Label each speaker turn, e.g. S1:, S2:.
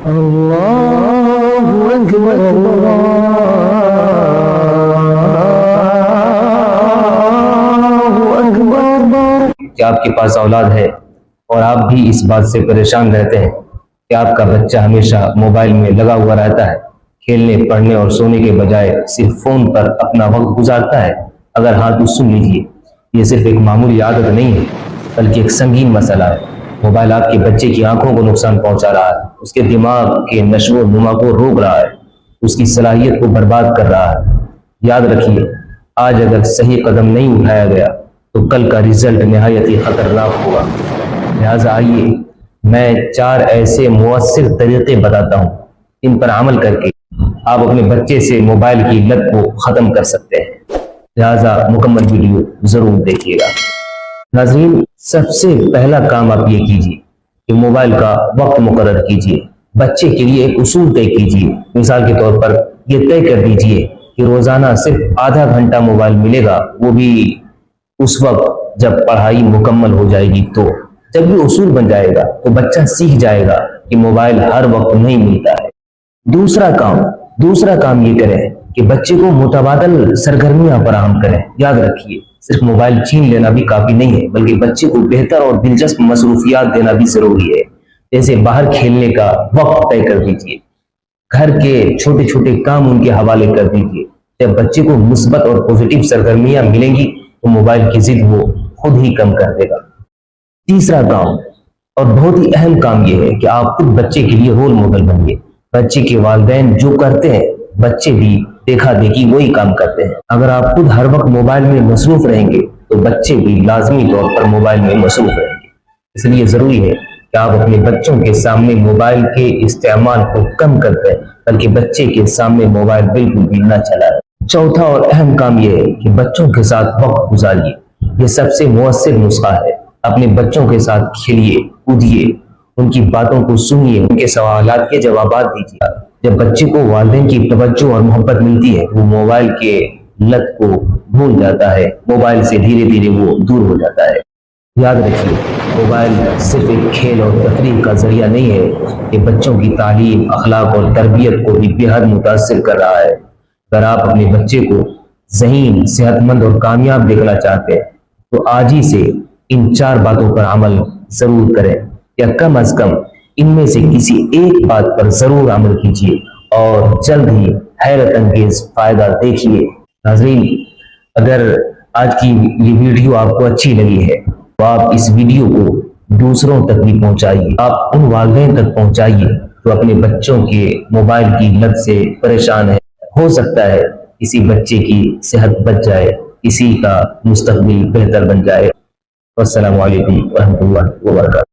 S1: اللہ اکبر اللہ اکبر۔
S2: کیا آپ کے پاس اولاد ہے اور آپ بھی اس بات سے پریشان رہتے ہیں کہ آپ کا بچہ ہمیشہ موبائل میں لگا ہوا رہتا ہے، کھیلنے پڑھنے اور سونے کے بجائے صرف فون پر اپنا وقت گزارتا ہے؟ اگر ہاں تو سن لیجیے، یہ صرف ایک معمولی عادت نہیں ہے بلکہ ایک سنگین مسئلہ ہے۔ موبائل آپ کے بچے کی آنکھوں کو نقصان پہنچا رہا ہے، اس کے دماغ کے نشو و نما کو روک رہا ہے، اس کی صلاحیت کو برباد کر رہا ہے۔ یاد رکھیے، آج اگر صحیح قدم نہیں اٹھایا گیا تو کل کا رزلٹ نہایت ہی خطرناک ہوگا۔ لہٰذا آئیے میں 4 ایسے مؤثر طریقے بتاتا ہوں، ان پر عمل کر کے آپ اپنے بچے سے موبائل کی لت کو ختم کر سکتے ہیں۔ لہٰذا مکمل ویڈیو ضرور دیکھیے گا۔ ناظرین، سب سے پہلا کام آپ یہ کیجیے کہ موبائل کا وقت مقرر کیجیے۔ بچے کے لیے ایک اصول طے کیجیے۔ مثال کے طور پر یہ طے کر دیجیے کہ روزانہ صرف آدھا گھنٹہ موبائل ملے گا، وہ بھی اس وقت جب پڑھائی مکمل ہو جائے گی۔ تو جب یہ اصول بن جائے گا تو بچہ سیکھ جائے گا کہ موبائل ہر وقت نہیں ملتا ہے۔ دوسرا کام یہ کریں کہ بچے کو متبادل سرگرمیاں فراہم کریں۔ یاد رکھیے، صرف موبائل چھین لینا بھی کافی نہیں ہے، بلکہ بچے کو بہتر اور دلچسپ مصروفیات دینا بھی ضروری ہے۔ جیسے باہر کھیلنے کا وقت طے کر دیجیے، گھر کے چھوٹے چھوٹے کام ان کے حوالے کر دیجیے۔ جب بچے کو مثبت اور پوزیٹیو سرگرمیاں ملیں گی تو موبائل کی ضد وہ خود ہی کم کر دے گا۔ تیسرا کام اور بہت ہی اہم کام یہ ہے کہ آپ خود بچے کے لیے رول ماڈل بنیے۔ بچے کے والدین جو کرتے ہیں بچے بھی دیکھا دیکھی وہی کام کرتے ہیں۔ اگر آپ خود ہر وقت موبائل میں مصروف رہیں گے تو بچے بھی لازمی طور پر موبائل میں مصروف رہیں گے۔ اس لیے ضروری ہے کہ آپ اپنے بچوں کے سامنے موبائل کے استعمال کو کم کرتے ہیں، بلکہ بچے کے سامنے موبائل بالکل بھی نہ چلائیں۔ چوتھا اور اہم کام یہ ہے کہ بچوں کے ساتھ وقت گزاریے۔ یہ سب سے مؤثر نسخہ ہے۔ اپنے بچوں کے ساتھ کھیلیے، کودیے، ان کی باتوں کو سنیے، ان کے سوالات کے جوابات دیجیے۔ جب بچے کو والدین کی توجہ اور محبت ملتی ہے، وہ موبائل کے لت کو بھول جاتا ہے، موبائل سے دھیرے دھیرے وہ دور ہو جاتا ہے۔ یاد رکھیے، موبائل صرف ایک کھیل اور تفریح کا ذریعہ نہیں ہے، یہ بچوں کی تعلیم، اخلاق اور تربیت کو بھی بے حد متاثر کر رہا ہے۔ اگر آپ اپنے بچے کو ذہین، صحت مند اور کامیاب دیکھنا چاہتے ہیں تو آج ہی سے ان 4 باتوں پر عمل ضرور کریں، یا کم از کم ان میں سے کسی ایک بات پر ضرور عمل کیجیے اور جلد ہی حیرت انگیز فائدہ دیکھیے۔ ناظرین، اگر آج کی یہ ویڈیو آپ کو اچھی لگی ہے تو آپ اس ویڈیو کو دوسروں تک بھی پہنچائیے۔ آپ ان والدین تک پہنچائیے جو اپنے بچوں کے موبائل کی لت سے پریشان ہیں۔ ہو سکتا ہے کسی بچے کی صحت بچ جائے، کسی کا مستقبل بہتر بن جائے۔ والسلام علیکم ورحمۃ اللہ وبرکاتہ۔